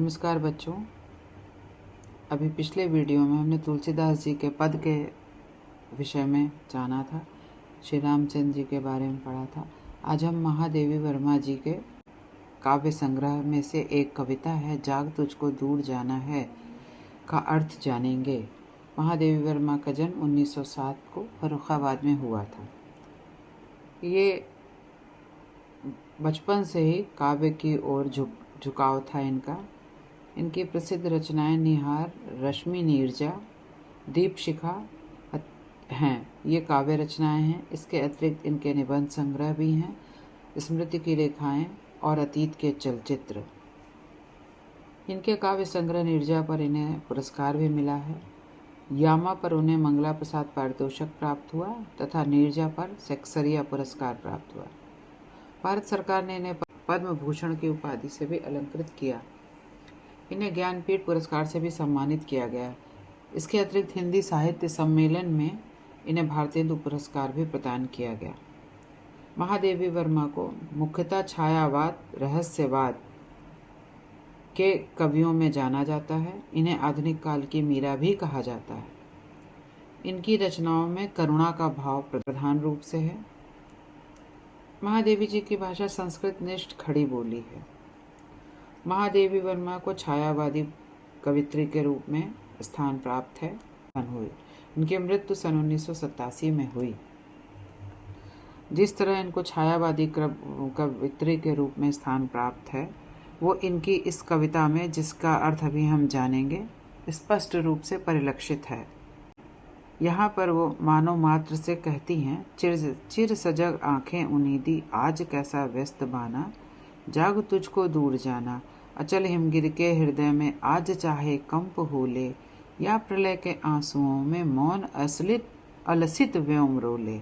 नमस्कार बच्चों। अभी पिछले वीडियो में हमने तुलसीदास जी के पद के विषय में जाना था, श्री रामचंद्र जी के बारे में पढ़ा था। आज हम महादेवी वर्मा जी के काव्य संग्रह में से एक कविता है जाग तुझको दूर जाना है का अर्थ जानेंगे। महादेवी वर्मा का जन्म 1907 को फर्रुखाबाद में हुआ था। ये बचपन से ही काव्य की ओर झुकाव था इनका। इनकी प्रसिद्ध रचनाएं निहार, रश्मि नीरजा, दीपशिखा हैं। ये काव्य रचनाएं हैं। इसके अतिरिक्त इनके निबंध संग्रह भी हैं, स्मृति की रेखाएं और अतीत के चलचित्र। इनके काव्य संग्रह नीरजा पर इन्हें पुरस्कार भी मिला है। यामा पर उन्हें मंगला प्रसाद पारितोषिक प्राप्त हुआ तथा नीरजा पर सेक्सरिया पुरस्कार प्राप्त हुआ। भारत सरकार ने इन्हें पद्म भूषण की उपाधि से भी अलंकृत किया। इन्हें ज्ञानपीठ पुरस्कार से भी सम्मानित किया गया। इसके अतिरिक्त हिंदी साहित्य सम्मेलन में इन्हें भारतेंदु पुरस्कार भी प्रदान किया गया। महादेवी वर्मा को मुख्यतः छायावाद, रहस्यवाद के कवियों में जाना जाता है। इन्हें आधुनिक काल की मीरा भी कहा जाता है। इनकी रचनाओं में करुणा का भाव प्रधान रूप से है। महादेवी जी की भाषा संस्कृत निष्ठ खड़ी बोली है। महादेवी वर्मा को छायावादी कवित्री के रूप में स्थान प्राप्त है। इनकी मृत्यु सन 1987 में हुई। जिस तरह इनको छायावादी कवित्री के रूप में स्थान प्राप्त है, वो इनकी इस कविता में, जिसका अर्थ अभी हम जानेंगे, स्पष्ट रूप से परिलक्षित है। यहाँ पर वो मानव मात्र से कहती हैं, चिर सजग आंखें उनीदी, आज कैसा व्यस्त बाना, जाग तुझको दूर जाना, अचल हिमगिर के हृदय में आज चाहे कंप होले, या प्रलय के आंसुओं में मौन अलसित व्योम रोले,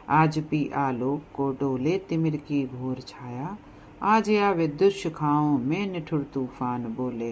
आज पी आलोक को डोले तिमिर की घोर छाया, आज या विद्युत शिखाओं में निठुर तूफान बोले,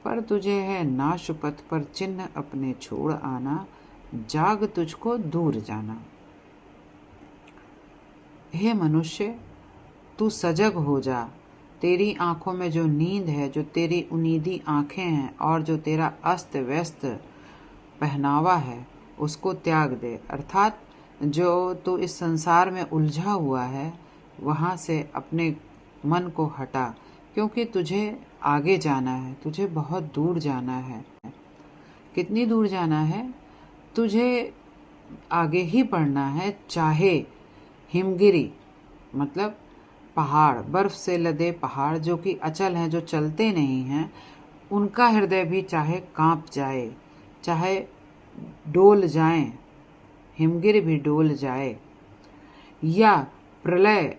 पर तुझे है नाश पथ पर चिन्ह अपने छोड़ आना, जाग तुझको दूर जाना। हे मनुष्य, तू सजग हो जा। तेरी आंखों में जो नींद है, जो तेरी उनीदी आंखें हैं और जो तेरा अस्त व्यस्त पहनावा है, उसको त्याग दे। अर्थात जो तू इस संसार में उलझा हुआ है, वहाँ से अपने मन को हटा, क्योंकि तुझे आगे जाना है, तुझे बहुत दूर जाना है। कितनी दूर जाना है? तुझे आगे ही बढ़ना है, चाहे हिमगिरी मतलब पहाड़, बर्फ से लदे पहाड़ जो कि अचल हैं, जो चलते नहीं हैं, उनका हृदय भी चाहे कांप जाए, चाहे डोल जाए, हिमगिरी भी डोल जाए, या प्रलय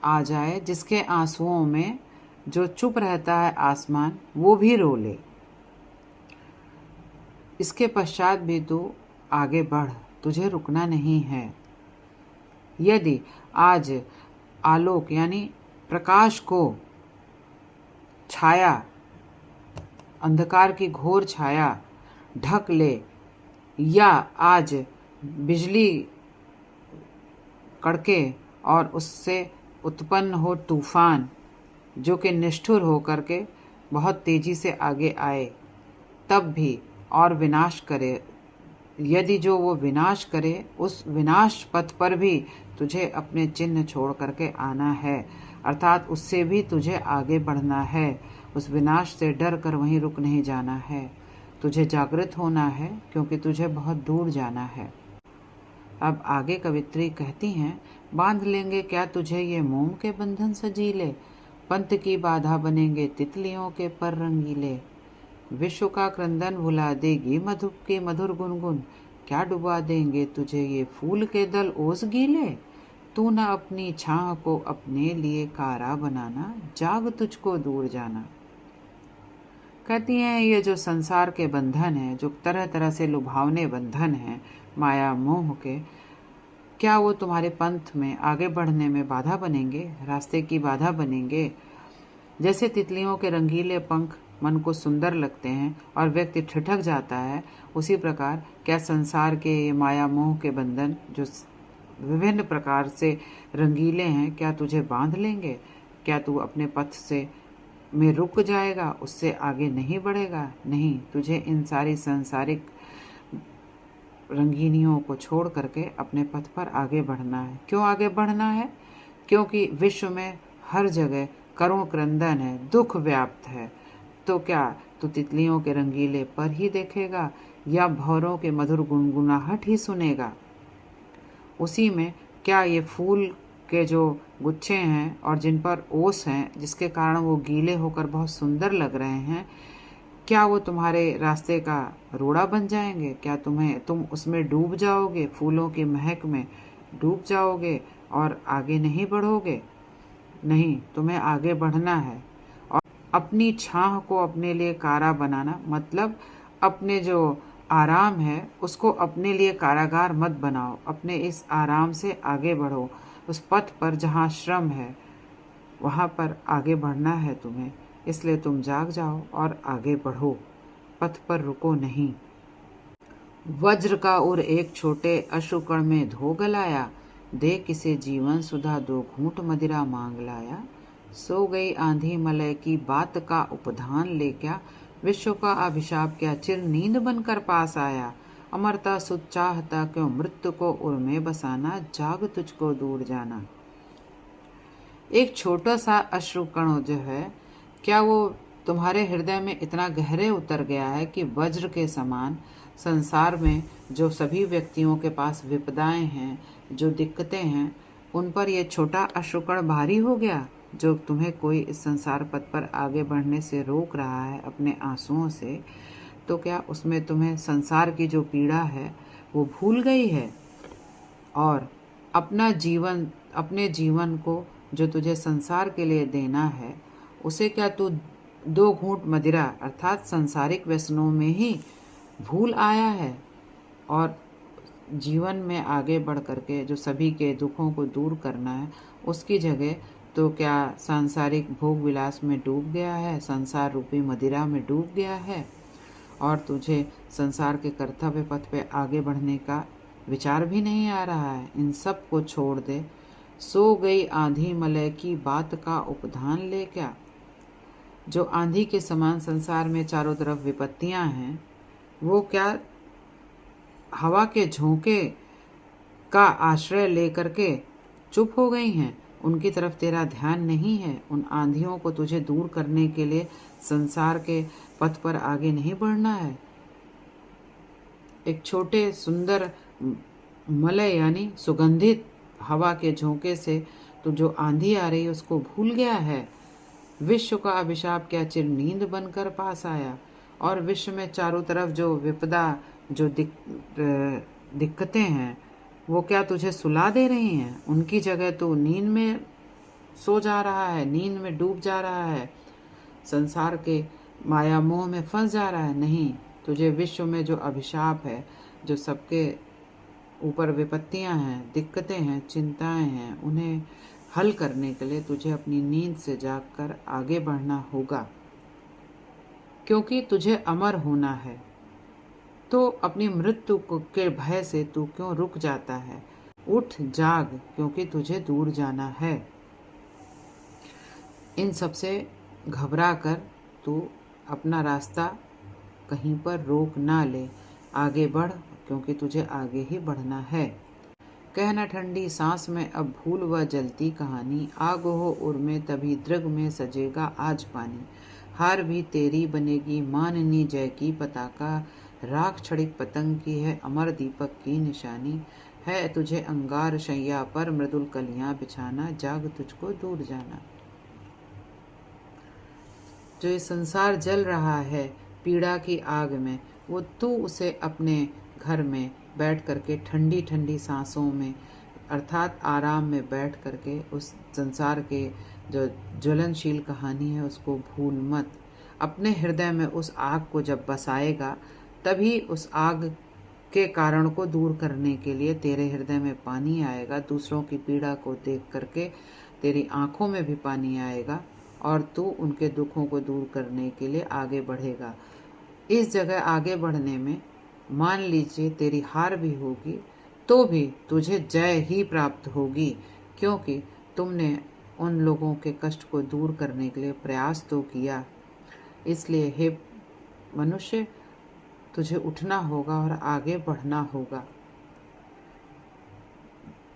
आ जाए जिसके आंसुओं में जो चुप रहता है आसमान, वो भी रोले। इसके पश्चात भी तू आगे बढ़, तुझे रुकना नहीं है। यदि आज आलोक यानी प्रकाश को छाया, अंधकार की घोर छाया ढक ले, या आज बिजली कड़के और उससे उत्पन्न हो तूफान जो कि निष्ठुर हो करके बहुत तेजी से आगे आए, तब भी और विनाश करे, यदि जो वो विनाश करे, उस विनाश पथ पर भी तुझे अपने चिन्ह छोड़ करके आना है। अर्थात उससे भी तुझे आगे बढ़ना है। उस विनाश से डर कर वहीं रुक नहीं जाना है। तुझे जागृत होना है, क्योंकि तुझे बहुत दूर जाना है। अब आगे कवित्री कहती हैं, बांध लेंगे क्या तुझे ये मोम के बंधन सजीले, पंथ की बाधा बनेंगे तितलियों के पर रंगीले, विश्व का क्रंदन भुला देगी मधुप के मधुर गुनगुन, क्या डुबा देंगे तुझे ये फूल के दल ओस गीले, तू न अपनी छाह को अपने लिए कारा बनाना, जाग तुझको दूर जाना। कहती हैं, ये जो संसार के बंधन हैं, जो तरह तरह से लुभावने बंधन हैं माया मोह के, क्या वो तुम्हारे पंथ में आगे बढ़ने में बाधा बनेंगे, रास्ते की बाधा बनेंगे? जैसे तितलियों के रंगीले पंख मन को सुंदर लगते हैं और व्यक्ति ठिठक जाता है, उसी प्रकार क्या संसार के ये माया मोह के बंधन जो विभिन्न प्रकार से रंगीले हैं, क्या तुझे बांध लेंगे? क्या तू अपने पथ से में रुक जाएगा, उससे आगे नहीं बढ़ेगा। नहीं, तुझे इन सारी सांसारिक रंगीनियों को छोड़ करके अपने पथ पर आगे बढ़ना है। क्यों आगे बढ़ना है? क्योंकि विश्व में हर जगह करुण क्रंदन है, दुख व्याप्त है। तो क्या तू तितलियों के रंगीले पर ही देखेगा या भौरों के मधुर गुनगुनाहट ही सुनेगा? उसी में क्या ये फूल के जो गुच्छे हैं और जिन पर ओस हैं, जिसके कारण वो गीले होकर बहुत सुंदर लग रहे हैं, क्या वो तुम्हारे रास्ते का रोड़ा बन जाएंगे? क्या तुम उसमें डूब जाओगे, फूलों की महक में डूब जाओगे और आगे नहीं बढ़ोगे? नहीं, तुम्हें आगे बढ़ना है। और अपनी छाह को अपने लिए कारा बनाना, मतलब अपने जो आराम है उसको अपने लिए कारागार मत बनाओ। अपने इस आराम से आगे बढ़ो। उस पथ पर जहाँ श्रम है वहाँ पर आगे बढ़ना है तुम्हें। इसलिए तुम जाग जाओ और आगे बढ़ो, पथ पर रुको नहीं। वज्र का उर एक छोटे अश्रुकण में धो गलाया, दे किसे जीवन सुधा 2 घूंट मदिरा मांग लाया। सो गई आंधी मलय की बात का उपधान ले क्या, विश्व का अभिशाप क्या चिर नींद बनकर पास आया। अमरता सुध चाहता क्यों मृत्यु को उर में बसाना, जाग तुझको दूर जाना। एक छोटा सा अश्रुकण जो है, क्या वो तुम्हारे हृदय में इतना गहरे उतर गया है कि वज्र के समान संसार में जो सभी व्यक्तियों के पास विपदाएं हैं, जो दिक्कतें हैं, उन पर यह छोटा अश्रुकण भारी हो गया, जो तुम्हें कोई इस संसार पथ पर आगे बढ़ने से रोक रहा है अपने आंसुओं से? तो क्या उसमें तुम्हें संसार की जो पीड़ा है वो भूल गई है? और अपने जीवन को जो तुझे संसार के लिए देना है, उसे क्या तू 2 घूंट मदिरा अर्थात सांसारिक व्यसनों में ही भूल आया है? और जीवन में आगे बढ़ करके जो सभी के दुखों को दूर करना है, उसकी जगह तो क्या सांसारिक भोग विलास में डूब गया है, संसार रूपी मदिरा में डूब गया है, और तुझे संसार के कर्तव्य पथ पे आगे बढ़ने का विचार भी नहीं आ रहा है। इन सब को छोड़ दे। सो गई आंधी मलय की बात का उपधान ले क्या। जो आंधी के समान संसार में चारों तरफ विपत्तियां हैं, वो क्या हवा के झोंके का आश्रय लेकर के चुप हो गई हैं? उनकी तरफ तेरा ध्यान नहीं है? उन आंधियों को तुझे दूर करने के लिए संसार के पथ पर आगे नहीं बढ़ना है? एक छोटे सुंदर मलय यानी सुगंधित हवा के झोंके से तो जो आंधी आ रही है उसको भूल गया है। विश्व का अभिशाप क्या चिर नींद बनकर पास आया। और विश्व में चारों तरफ जो विपदा, जो दिक्कतें हैं, वो क्या तुझे सुला दे रही हैं? उनकी जगह तो नींद में सो जा रहा है, नींद में डूब जा रहा है, संसार के माया मोह में फंस जा रहा है। नहीं, तुझे विश्व में जो अभिशाप है, जो सबके ऊपर विपत्तियां हैं, दिक्कतें हैं, चिंताएं हैं, उन्हें हल करने के लिए तुझे अपनी नींद से जागकर आगे बढ़ना होगा, क्योंकि तुझे अमर होना है। तो अपनी मृत्यु के भय से तू क्यों रुक जाता है? उठ जाग, क्योंकि तुझे दूर जाना है। इन सब से घबरा कर तू अपना रास्ता कहीं पर रोक ना ले, आगे बढ़, क्योंकि तुझे आगे ही बढ़ना है। कहना ठंडी सांस में अब भूल व जलती कहानी, आग हो उर में तभी दृग में सजेगा आज पानी। हार भी तेरी बनेगी माननी जय की पताका, राख छड़िक पतंग की है अमर दीपक की निशानी। है तुझे अंगार शैया पर मृदुल कलियां बिछाना, जाग तुझको दूर जाना। जो ये संसार जल रहा है पीड़ा की आग में, वो तू उसे अपने घर में बैठ करके ठंडी ठंडी सांसों में अर्थात आराम में बैठ करके उस संसार के जो ज्वलनशील कहानी है उसको भूल मत। अपने हृदय में उस आग को जब बसाएगा, तभी उस आग के कारण को दूर करने के लिए तेरे हृदय में पानी आएगा। दूसरों की पीड़ा को देख करके तेरी आंखों में भी पानी आएगा और तू उनके दुखों को दूर करने के लिए आगे बढ़ेगा। इस जगह आगे बढ़ने में मान लीजिए तेरी हार भी होगी, तो भी तुझे जय ही प्राप्त होगी, क्योंकि तुमने उन लोगों के कष्ट को दूर करने के लिए प्रयास तो किया। इसलिए हे मनुष्य, तुझे उठना होगा और आगे बढ़ना होगा।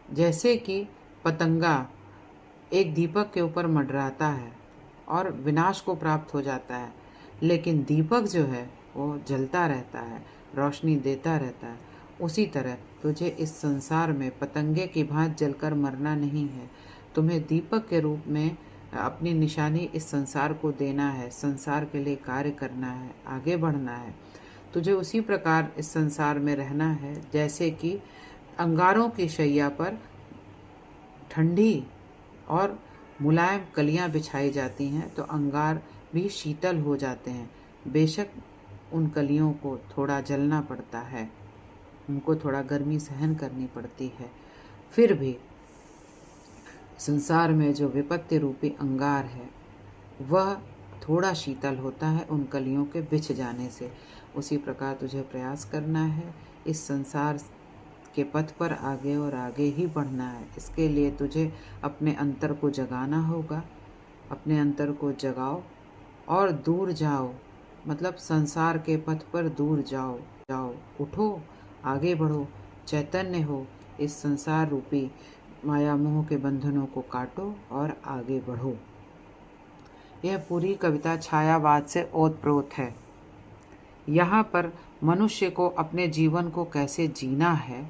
जैसे कि पतंगा एक दीपक के ऊपर मंडराता है और विनाश को प्राप्त हो जाता है, लेकिन दीपक जो है वो जलता रहता है, रोशनी देता रहता है। उसी तरह तुझे इस संसार में पतंगे की भांति जलकर मरना नहीं है। तुम्हें दीपक के रूप में अपनी निशानी इस संसार को देना है, संसार के लिए कार्य करना है, आगे बढ़ना है। तुझे उसी प्रकार इस संसार में रहना है जैसे कि अंगारों की शैया पर ठंडी और मुलायम कलियां बिछाई जाती हैं तो अंगार भी शीतल हो जाते हैं। बेशक उन कलियों को थोड़ा जलना पड़ता है, उनको थोड़ा गर्मी सहन करनी पड़ती है, फिर भी संसार में जो विपत्ति रूपी अंगार है वह थोड़ा शीतल होता है उन कलियों के बिछ जाने से। उसी प्रकार तुझे प्रयास करना है, इस संसार के पथ पर आगे और आगे ही बढ़ना है। इसके लिए तुझे अपने अंतर को जगाना होगा। अपने अंतर को जगाओ और दूर जाओ, मतलब संसार के पथ पर दूर जाओ। उठो, आगे बढ़ो, चैतन्य हो, इस संसार रूपी माया मोह के बंधनों को काटो और आगे बढ़ो। यह पूरी कविता छायावाद से ओतप्रोत है। यहाँ पर मनुष्य को अपने जीवन को कैसे जीना है,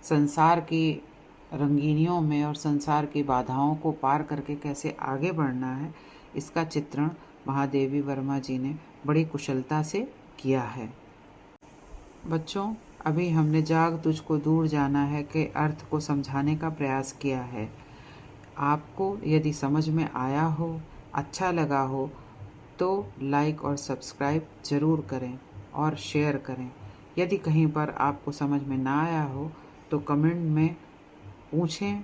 संसार की रंगीनियों में और संसार की बाधाओं को पार करके कैसे आगे बढ़ना है, इसका चित्रण महादेवी वर्मा जी ने बड़ी कुशलता से किया है। बच्चों, अभी हमने जाग तुझको दूर जाना है के अर्थ को समझाने का प्रयास किया है। आपको यदि समझ में आया हो, अच्छा लगा हो, तो लाइक और सब्सक्राइब ज़रूर करें और शेयर करें। यदि कहीं पर आपको समझ में ना आया हो तो कमेंट में पूछें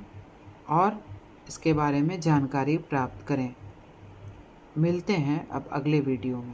और इसके बारे में जानकारी प्राप्त करें। मिलते हैं अब अगले वीडियो में।